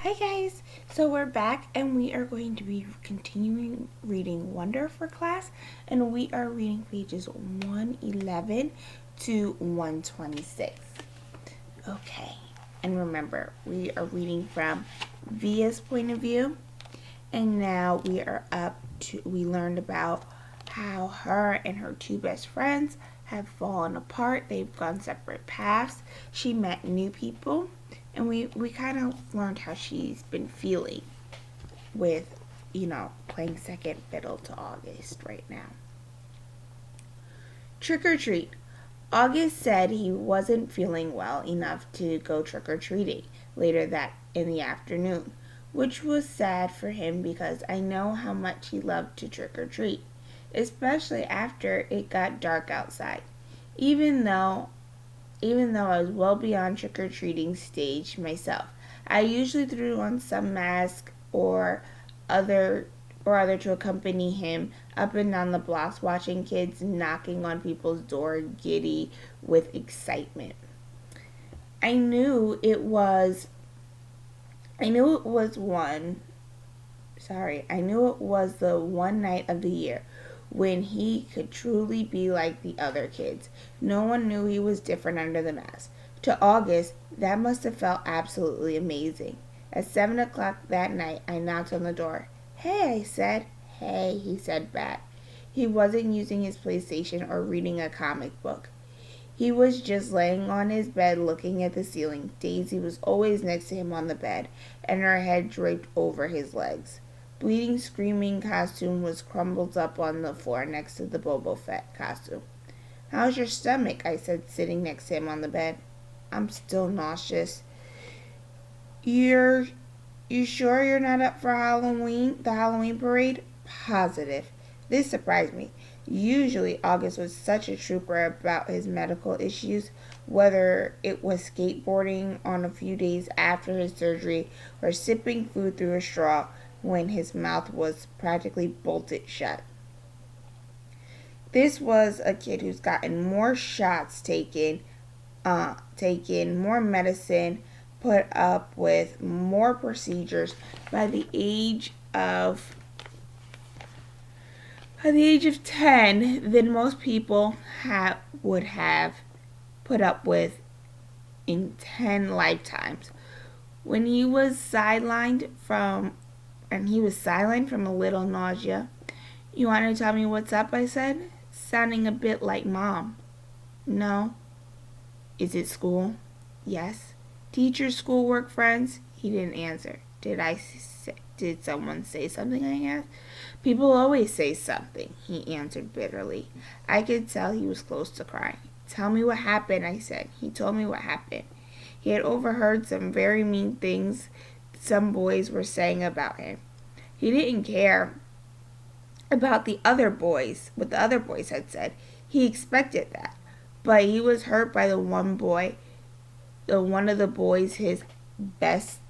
Hi guys! So we're back and we are going to be continuing reading Wonder for class, and we are reading pages 111 to 126. Okay, and remember, we are reading from Via's point of view, and now we learned about how her and her two best friends have fallen apart. They've gone separate paths. She met new people, and we kind of learned how she's been feeling with, playing second fiddle to August right now. Trick or treat. August said he wasn't feeling well enough to go trick or treating later that in the afternoon, which was sad for him because I know how much he loved to trick or treat, especially after it got dark outside. Even though I was well beyond trick or treating stage myself, I usually threw on some mask other other to accompany him up and down the blocks, watching kids knocking on people's door, giddy with excitement. I knew it was I knew it was one I knew it was the one night of the year when he could truly be like the other kids. No one knew he was different under the mask. To August, that must have felt absolutely amazing. At 7 o'clock that night, I knocked on the door. Hey, I said. Hey, he said back. He wasn't using his PlayStation or reading a comic book. He was just laying on his bed looking at the ceiling. Daisy was always next to him on the bed, and her head draped over his legs. Bleeding, screaming costume was crumpled up on the floor next to the Boba Fett costume. How's your stomach? I said, sitting next to him on the bed. I'm still nauseous. You're you sure you're not up for the Halloween parade? Positive. This surprised me. Usually August was such a trooper about his medical issues, whether it was skateboarding on a few days after his surgery or sipping food through a straw when his mouth was practically bolted shut. This was a kid who's gotten more shots taken, more medicine, put up with more procedures by the age of 10 than most people would have put up with in 10 lifetimes. When he was sidelined from a little nausea. You want to tell me what's up? I said, sounding a bit like Mom. No. Is it school? Yes. Teachers, schoolwork, friends? He didn't answer. Did someone say something? I asked. People always say something, he answered bitterly. I could tell he was close to crying. Tell me what happened, I said. He told me what happened. He had overheard some very mean things some boys were saying about him. He didn't care about what the other boys had said. He expected that. But he was hurt by one of the boys, his best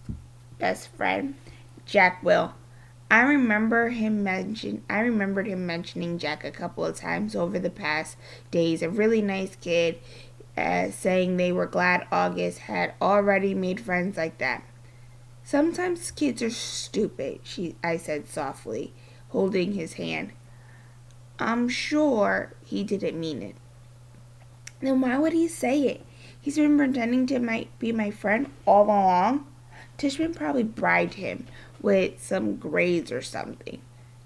friend, Jack Will. I remembered him mentioning Jack a couple of times over the past days. A really nice kid, saying they were glad August had already made friends like that. Sometimes kids are stupid, I said softly, holding his hand. I'm sure he didn't mean it. Then why would he say it? He's been pretending to be my friend all along. Tishman probably bribed him with some grades or something.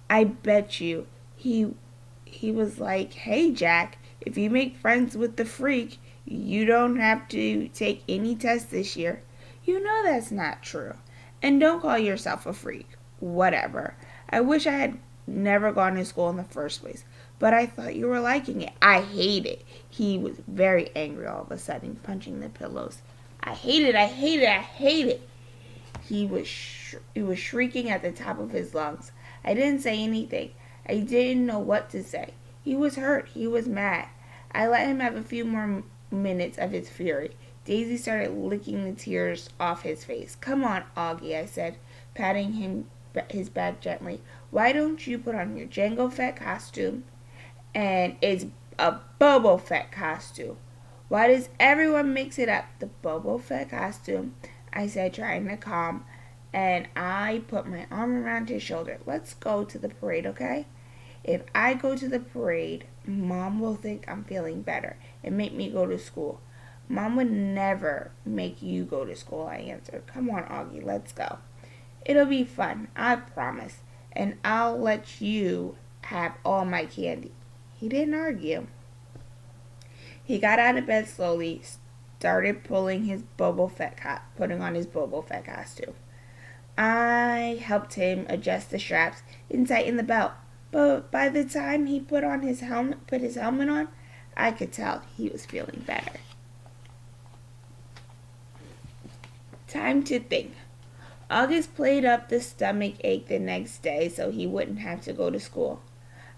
I bet you he was like, hey Jack, if you make friends with the freak, you don't have to take any tests this year. You know that's not true. And don't call yourself a freak. Whatever. I wish I had never gone to school in the first place. But I thought you were liking it. I hate it. He was very angry all of a sudden, punching the pillows. I hate it. I hate it. I hate it. He was shrieking at the top of his lungs. I didn't say anything. I didn't know what to say. He was hurt. He was mad. I let him have a few more minutes of his fury. Daisy started licking the tears off his face. Come on, Augie, I said, patting his back gently. Why don't you put on your Jango Fett costume? And it's a Boba Fett costume. Why does everyone mix it up? The Boba Fett costume, I said, trying to calm and I put my arm around his shoulder. Let's go to the parade, okay? If I go to the parade, Mom will think I'm feeling better and make me go to school. Mom would never make you go to school, I answered. Come on, Augie, let's go. It'll be fun, I promise, and I'll let you have all my candy. He didn't argue. He got out of bed slowly, started putting on his Boba Fett costume. I helped him adjust the straps and tighten the belt. But by the time he put his helmet on, I could tell he was feeling better. Time to think. August played up the stomach ache the next day so he wouldn't have to go to school.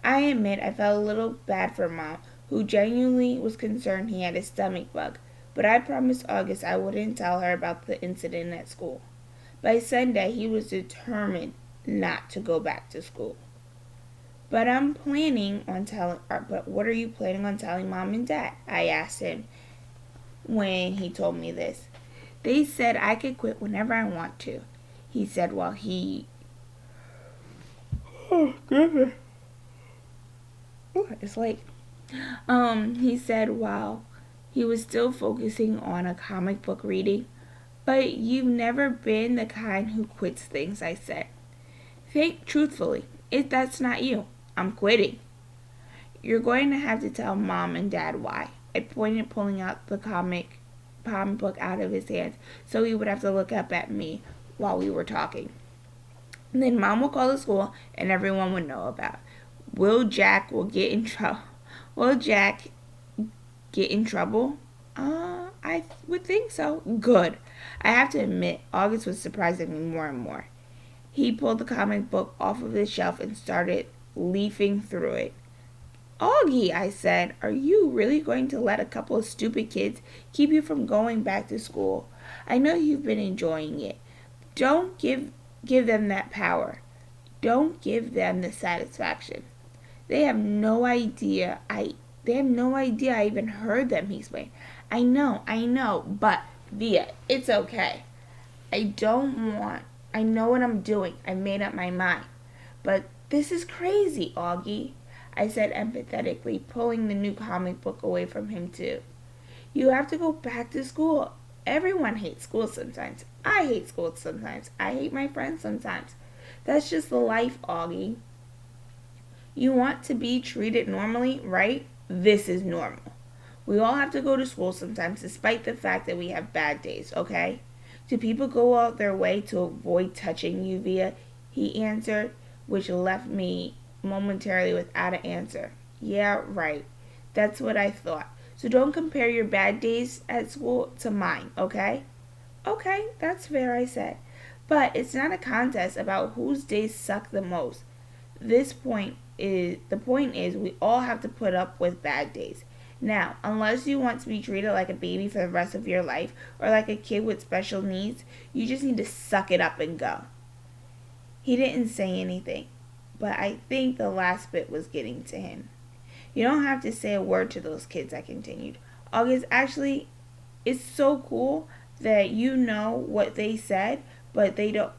I admit I felt a little bad for Mom, who genuinely was concerned he had a stomach bug, but I promised August I wouldn't tell her about the incident at school. By Sunday, he was determined not to go back to school. But what are you planning on telling Mom and Dad? I asked him when he told me this. They said I could quit whenever I want to, he said while he... Oh, goodness. Oh, it's late. He said while he was still focusing on a comic book reading. But you've never been the kind who quits things, I said. Think truthfully. If that's not you, I'm quitting. You're going to have to tell Mom and Dad why. I pointed, pulling out the comic book out of his hands so he would have to look up at me while we were talking. And then Mom will call the school and everyone would know about it. Will Jack get in trouble? I would think so. Good. I have to admit, August was surprising me more and more. He pulled the comic book off of his shelf and started leafing through it. Augie, I said, are you really going to let a couple of stupid kids keep you from going back to school? I know you've been enjoying it. Don't give them that power. Don't give them the satisfaction. They have no idea I even heard them, he explained. I know, but Via, it's okay. I know what I'm doing. I've made up my mind. But this is crazy, Augie, I said empathetically, pulling the new comic book away from him too. You have to go back to school. Everyone hates school sometimes. I hate school sometimes. I hate my friends sometimes. That's just the life, Augie. You want to be treated normally, right? This is normal. We all have to go to school sometimes, despite the fact that we have bad days, okay? Do people go out their way to avoid touching you, Via? He answered, which left me momentarily without an answer. Yeah, right. That's what I thought. So don't compare your bad days at school to mine, okay? Okay, that's fair, I said. But it's not a contest about whose days suck the most. The point is we all have to put up with bad days. Now, unless you want to be treated like a baby for the rest of your life or like a kid with special needs, you just need to suck it up and go. He didn't say anything, but I think the last bit was getting to him. You don't have to say a word to those kids, I continued. August, actually, it's so cool that you know what they said, but they don't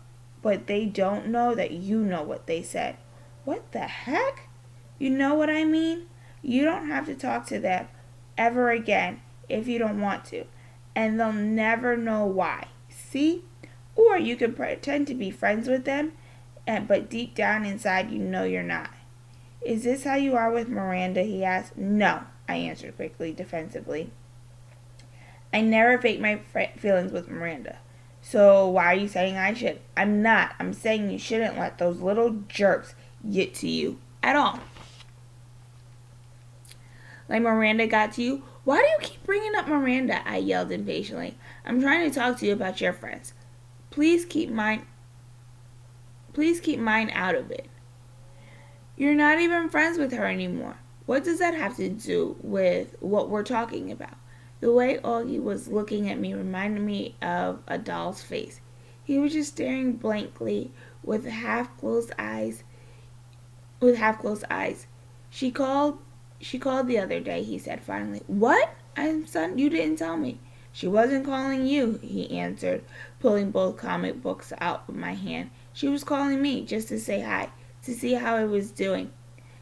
know that you know what they said. What the heck? You know what I mean? You don't have to talk to them ever again if you don't want to, and they'll never know why. See? Or you can pretend to be friends with them, but deep down inside you know you're not. Is this how you are with Miranda? He asked. No, I answered quickly, defensively. I never fake my feelings with Miranda. So why are you saying I should? I'm not. I'm saying you shouldn't let those little jerks get to you at all. Like Miranda got to you? Why do you keep bringing up Miranda? I yelled impatiently. I'm trying to talk to you about your friends. Please keep mine out of it. You're not even friends with her anymore. What does that have to do with what we're talking about? The way Augie was looking at me reminded me of a doll's face. He was just staring blankly with half-closed eyes. She called the other day, he said finally. What? Son, you didn't tell me. She wasn't calling you, he answered, pulling both comic books out of my hand. She was calling me just to say hi, to see how I was doing.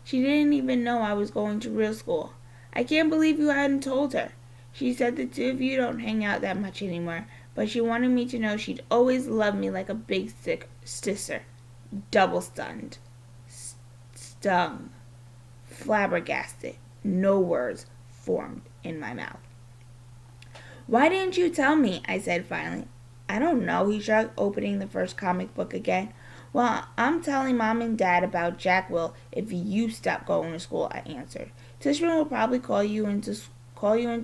She didn't even know I was going to real school. I can't believe you hadn't told her. She said the two of you don't hang out that much anymore, but she wanted me to know she'd always love me like a big sister. Double stunned. Stung. Flabbergasted. No words formed in my mouth. Why didn't you tell me? I said finally. I don't know, he shrugged, opening the first comic book again. Well, I'm telling Mom and Dad about Jack will if you stop going to school, I answered. Tishman will probably call you into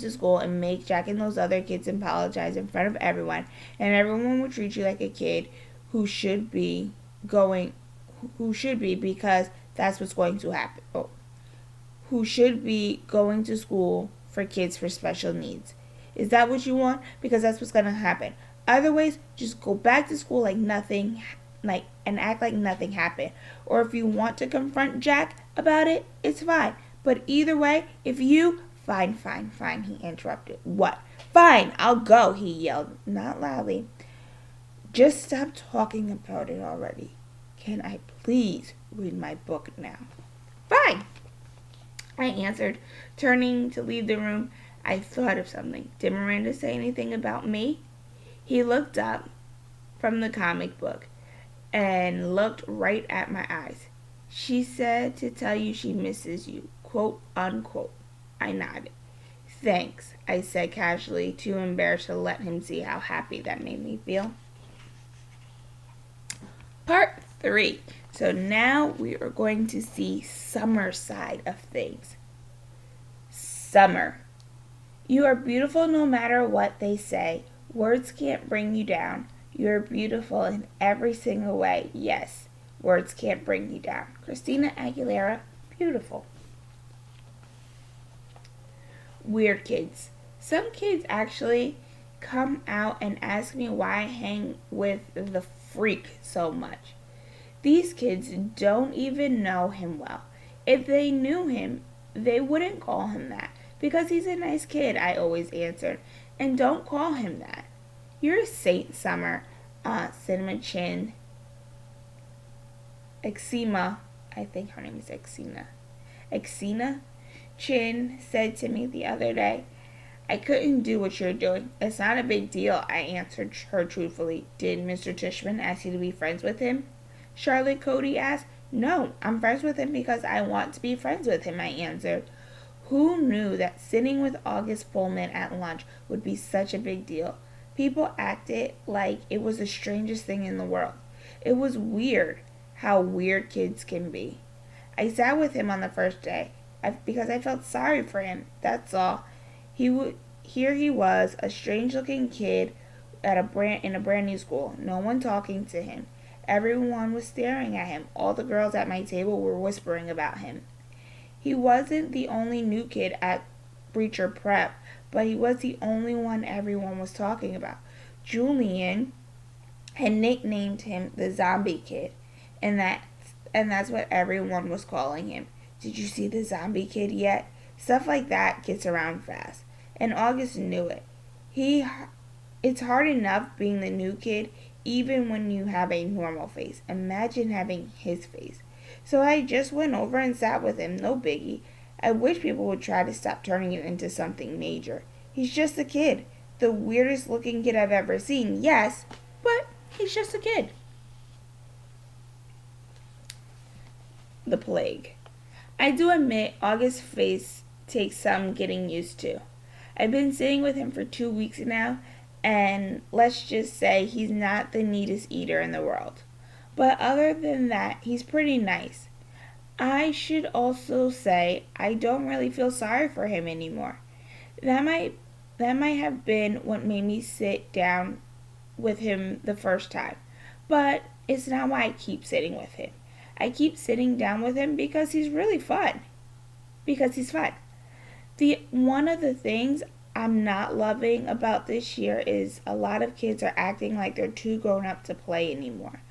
school and make Jack and those other kids apologize in front of everyone, and everyone will treat you like a kid who should be because that's what's going to happen. Oh, who should be going to school for kids for special needs. Is that what you want? Because that's what's going to happen. Otherwise, just go back to school like nothing, and act like nothing happened. Or if you want to confront Jack about it, it's fine. But either way, if you... Fine, he interrupted. What? Fine, I'll go, he yelled, not loudly. Just stop talking about it already. Can I please read my book now? Fine, I answered, turning to leave the room. I thought of something. Did Miranda say anything about me? He looked up from the comic book and looked right at my eyes. She said to tell you she misses you, quote unquote. I nodded. Thanks, I said casually, too embarrassed to let him see how happy that made me feel. Part 3. So now we are going to see summer side of things. Summer. You are beautiful no matter what they say. Words can't bring you down. You are beautiful in every single way. Yes, words can't bring you down. Christina Aguilera, beautiful. Weird kids. Some kids actually come out and ask me why I hang with the freak so much. These kids don't even know him well. If they knew him, they wouldn't call him that. Because he's a nice kid, I always answered. And don't call him that. You're a saint, Summer. Cinnamon Chin. Eczema. I think her name is Eczema. Eczema Chin said to me the other day, I couldn't do what you're doing. It's not a big deal, I answered her truthfully. Did Mr. Tishman ask you to be friends with him? Charlotte Cody asked. No, I'm friends with him because I want to be friends with him, I answered. Who knew that sitting with August Pullman at lunch would be such a big deal? People acted like it was the strangest thing in the world. It was weird how weird kids can be. I sat with him on the first day because I felt sorry for him, that's all. Here he was, a strange-looking kid in a brand new school. No one talking to him. Everyone was staring at him. All the girls at my table were whispering about him. He wasn't the only new kid at Breacher Prep, but he was the only one everyone was talking about. Julian had nicknamed him the Zombie Kid, and that's what everyone was calling him. Did you see the Zombie Kid yet? Stuff like that gets around fast, and August knew it. It's hard enough being the new kid, even when you have a normal face. Imagine having his face. So I just went over and sat with him, no biggie. I wish people would try to stop turning it into something major. He's just a kid. The weirdest looking kid I've ever seen, yes, but he's just a kid. The plague. I do admit August's face takes some getting used to. I've been sitting with him for 2 weeks now, and let's just say he's not the neatest eater in the world. But other than that, he's pretty nice. I should also say I don't really feel sorry for him anymore. That might have been what made me sit down with him the first time. But it's not why I keep sitting with him. I keep sitting down with him because he's really fun. Because he's fun. One of the things I'm not loving about this year is a lot of kids are acting like they're too grown up to play anymore.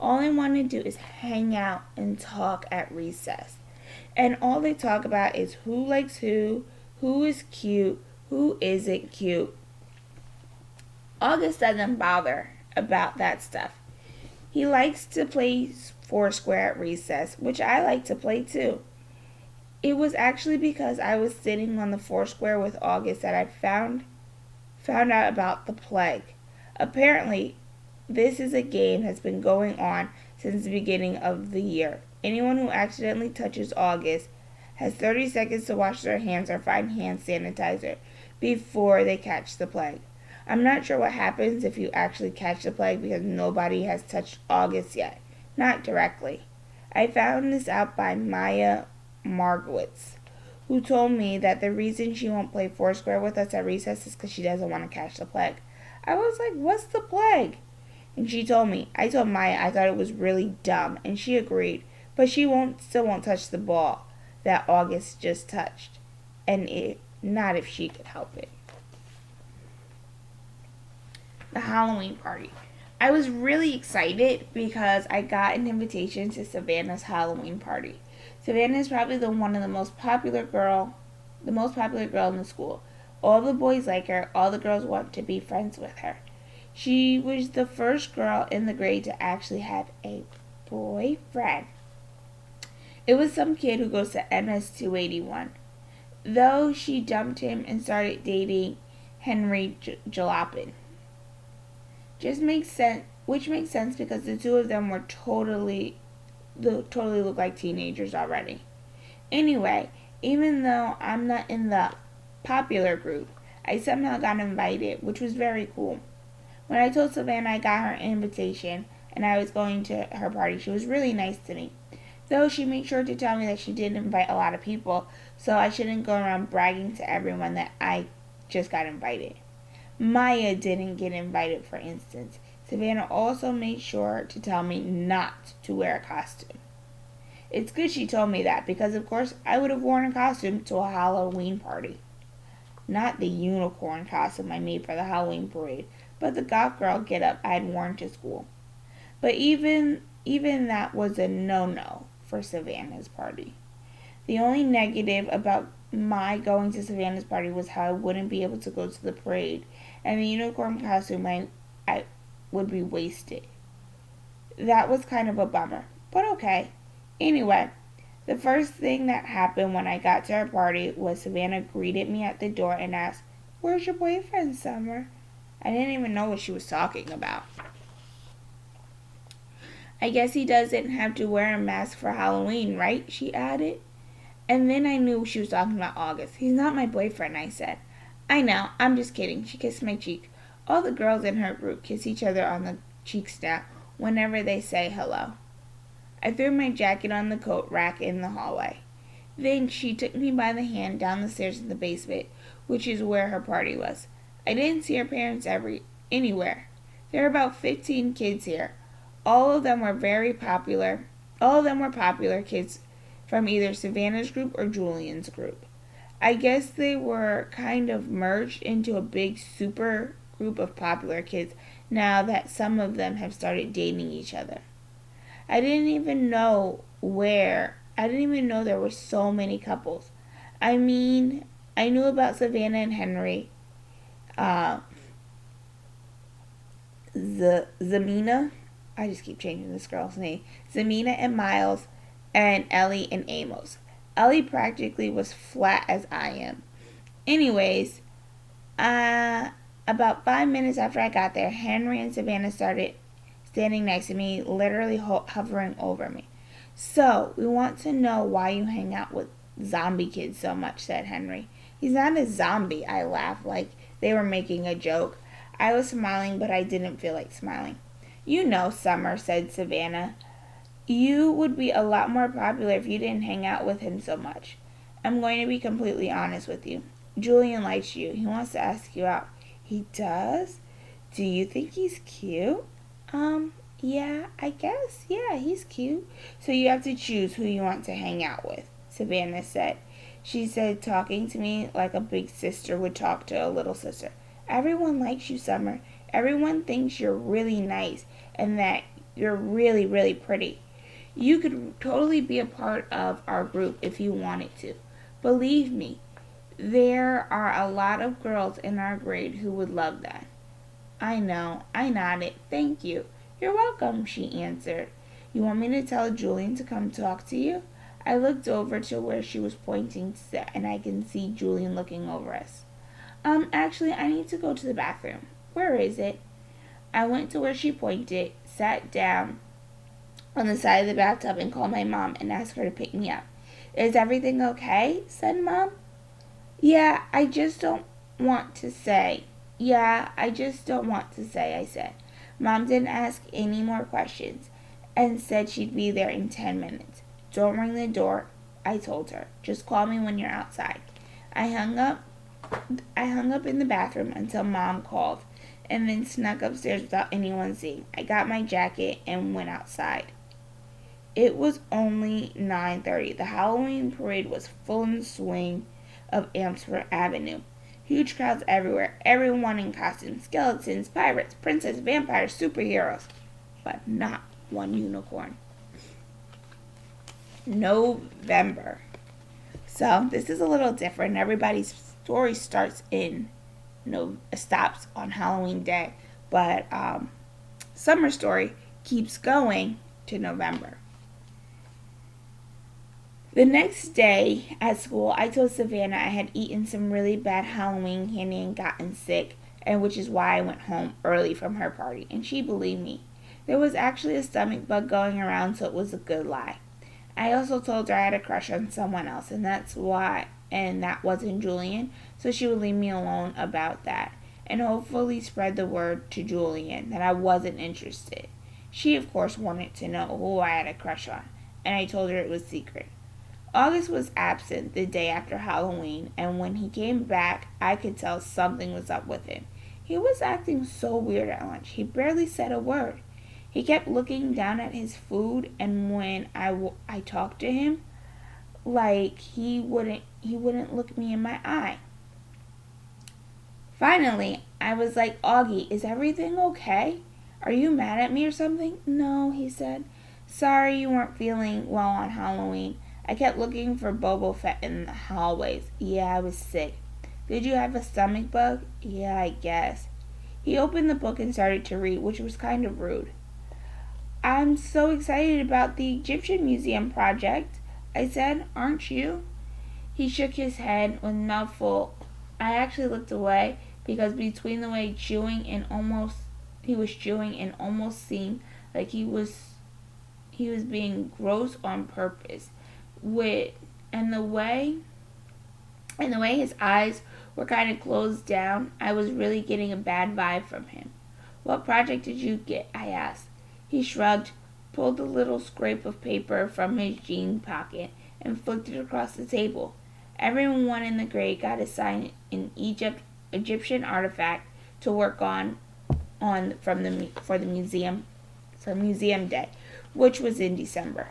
All they want to do is hang out and talk at recess. And all they talk about is who likes who is cute, who isn't cute. August doesn't bother about that stuff. He likes to play Foursquare at recess, which I like to play too. It was actually because I was sitting on the Foursquare with August that I found out about the plague. Apparently, this is a game that's been going on since the beginning of the year. Anyone who accidentally touches August has 30 seconds to wash their hands or find hand sanitizer before they catch the plague. I'm not sure what happens if you actually catch the plague because nobody has touched August yet. Not directly. I found this out by Maya Margowitz, who told me that the reason she won't play Foursquare with us at recess is because she doesn't want to catch the plague. I was like, what's the plague? And she told me. I told Maya I thought it was really dumb, and she agreed. But she still won't touch the ball that August just touched, not if she could help it. The Halloween party. I was really excited because I got an invitation to Savanna's Halloween party. Savanna is probably the most popular girl in the school. All the boys like her, all the girls want to be friends with her. She was the first girl in the grade to actually have a boyfriend. It was some kid who goes to MS 281. Though she dumped him and started dating Henry Jalopin. Which makes sense because the two of them were totally look like teenagers already. Anyway, even though I'm not in the popular group, I somehow got invited, which was very cool. When I told Savanna I got her invitation and I was going to her party, she was really nice to me. Though she made sure to tell me that she did invite a lot of people, so I shouldn't go around bragging to everyone that I just got invited. Maya didn't get invited, for instance. Savanna also made sure to tell me not to wear a costume. It's good she told me that because, of course, I would have worn a costume to a Halloween party. Not the unicorn costume I made for the Halloween parade, but the goth girl get-up I had worn to school. But even that was a no-no for Savanna's party. The only negative about my going to Savanna's party was how I wouldn't be able to go to the parade, and the unicorn costume I would be wasted. That was kind of a bummer, but okay. Anyway, the first thing that happened when I got to her party was Savanna greeted me at the door and asked, "Where's your boyfriend, Summer?" I didn't even know what she was talking about. "I guess he doesn't have to wear a mask for Halloween, right?" she added. And then I knew she was talking about August. "He's not my boyfriend," I said. "I know, I'm just kidding." She kissed my cheek. All the girls in her group kiss each other on the cheeks now whenever they say hello. I threw my jacket on the coat rack in the hallway. Then she took me by the hand down the stairs in the basement, which is where her party was. I didn't see her parents anywhere. There were about 15 kids here. All of them were popular kids from either Savanna's group or Julian's group. I guess they were kind of merged into a big super group of popular kids now that some of them have started dating each other. I didn't even know there were so many couples. I mean, I knew about Savanna and Henry, Zamina. I just keep changing this girl's name. Zamina and Miles, and Ellie and Amos. Ellie practically was flat as I am. Anyways, about 5 minutes after I got there, Henry and Savanna started standing next to me, literally hovering over me. "So, we want to know why you hang out with zombie kids so much," said Henry. "He's not a zombie," I laughed like they were making a joke. I was smiling, but I didn't feel like smiling. "You know, Summer," said Savanna, "you would be a lot more popular if you didn't hang out with him so much. I'm going to be completely honest with you. Julian likes you. He wants to ask you out." "He does? Do you think he's cute?" Yeah, I guess. Yeah, he's cute. So you have to choose who you want to hang out with," Savanna said. She said, talking to me like a big sister would talk to a little sister. "Everyone likes you, Summer. Everyone thinks you're really nice and that you're really, really pretty. You could totally be a part of our group if you wanted to. Believe me, there are a lot of girls in our grade who would love that." I know. I nodded. Thank you. You're welcome, she answered. You want me to tell Julian to come talk to you? I looked over to where she was pointing to, and I can see Julian looking over us. Actually, I need to go to the bathroom. Where is it? I went to where she pointed, sat down on the side of the bathtub, and called my mom and asked her to pick me up. Is everything okay? Said Mom. Yeah, I just don't want to say. Yeah, I just don't want to say, I said. Mom didn't ask any more questions and said she'd be there in 10 minutes. Don't ring the door, I told her. Just call me when you're outside. I hung up I hung up in the bathroom until Mom called and then snuck upstairs without anyone seeing. I got my jacket and went outside. It was only 9:30. The Halloween parade was full in swing of Amsterdam Avenue. Huge crowds everywhere, everyone in costumes, skeletons, pirates, princesses, vampires, superheroes, but not one unicorn. November. So this is a little different. Everybody's story stops on Halloween Day, but summer story keeps going to November. The next day at school, I told Savanna I had eaten some really bad Halloween candy and gotten sick, and which is why I went home early from her party, and she believed me. There was actually a stomach bug going around, so it was a good lie. I also told her I had a crush on someone else, and that wasn't Julian, so she would leave me alone about that, and hopefully spread the word to Julian that I wasn't interested. She, of course, wanted to know who I had a crush on, and I told her it was secret. August was absent the day after Halloween, and when he came back, I could tell something was up with him. He was acting so weird at lunch. He barely said a word. He kept looking down at his food, and when I talked to him, like he wouldn't look me in my eye. Finally, I was like, Augie, is everything okay? Are you mad at me or something? No, he said. Sorry you weren't feeling well on Halloween. I kept looking for Boba Fett in the hallways. Yeah, I was sick. Did you have a stomach bug? Yeah, I guess. He opened the book and started to read, which was kind of rude. I'm so excited about the Egyptian Museum project, I said. Aren't you? He shook his head with a mouthful. I actually looked away because between the way he was chewing and almost seemed like he was being gross on purpose. With and the way his eyes were kind of closed down, I was really getting a bad vibe from him. What project did you get? I asked. He shrugged, pulled a little scrap of paper from his jean pocket, and flicked it across the table. Everyone in the grade got assigned an Egyptian artifact to work on for museum day, which was in December.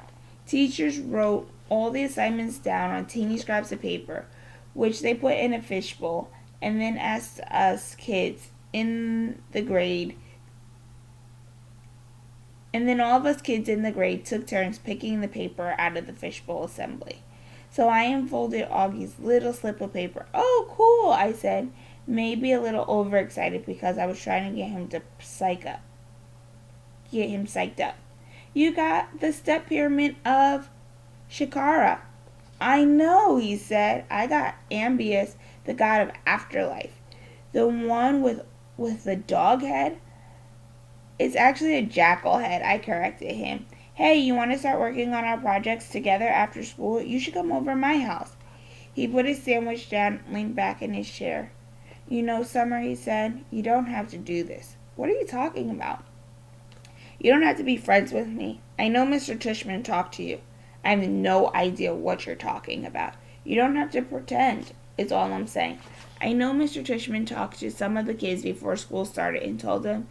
Teachers wrote all the assignments down on teeny scraps of paper, which they put in a fishbowl, and then asked us kids in the grade. And then all of us kids in the grade took turns picking the paper out of the fishbowl assembly. So I unfolded Augie's little slip of paper. Oh, cool, I said, maybe a little overexcited because I was trying to get him psyched up. You got the step pyramid of Shikara. I know, he said. I got Ambius, the god of afterlife. The one with the dog head? It's actually a jackal head, I corrected him. Hey, you want to start working on our projects together after school? You should come over to my house. He put his sandwich down, leaned back in his chair. You know, Summer, he said, you don't have to do this. What are you talking about? You don't have to be friends with me. I know Mr. Tushman talked to you. I have no idea what you're talking about. You don't have to pretend, is all I'm saying. I know Mr. Tushman talked to some of the kids before school started and told them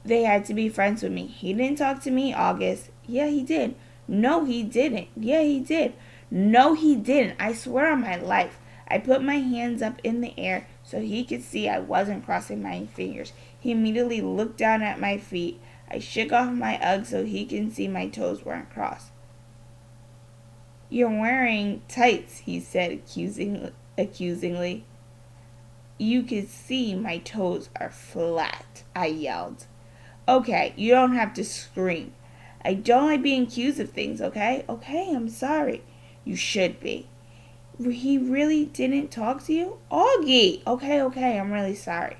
they had to be friends with me. He didn't talk to me, August. Yeah, he did. No, he didn't. Yeah, he did. No, he didn't. I swear on my life. I put my hands up in the air so he could see I wasn't crossing my fingers. He immediately looked down at my feet. I shook off my Uggs so he can see my toes weren't crossed. You're wearing tights, he said accusingly. You could see my toes are flat, I yelled. Okay, you don't have to scream. I don't like being accused of things, okay? Okay, I'm sorry. You should be. He really didn't talk to you? Augie! Okay, I'm really sorry.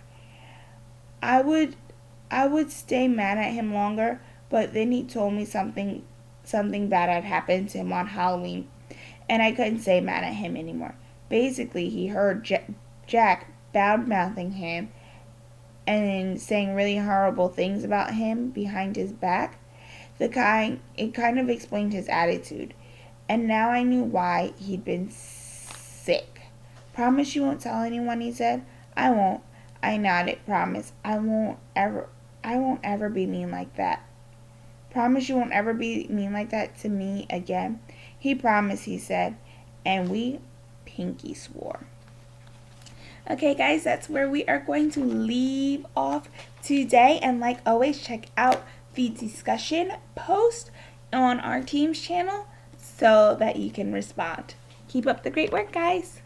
I would I would stay mad at him longer, but then he told me something bad had happened to him on Halloween, and I couldn't stay mad at him anymore. Basically, he heard Jack bad mouthing him and saying really horrible things about him behind his back. It kind of explained his attitude, and now I knew why he'd been sick. Promise you won't tell anyone, he said. I won't. I nodded. Promise. I won't ever be mean like that. Promise you won't ever be mean like that to me again. He promised, he said, and we pinky swore. Okay, guys, that's where we are going to leave off today. And like always, check out the discussion post on our team's channel so that you can respond. Keep up the great work, guys.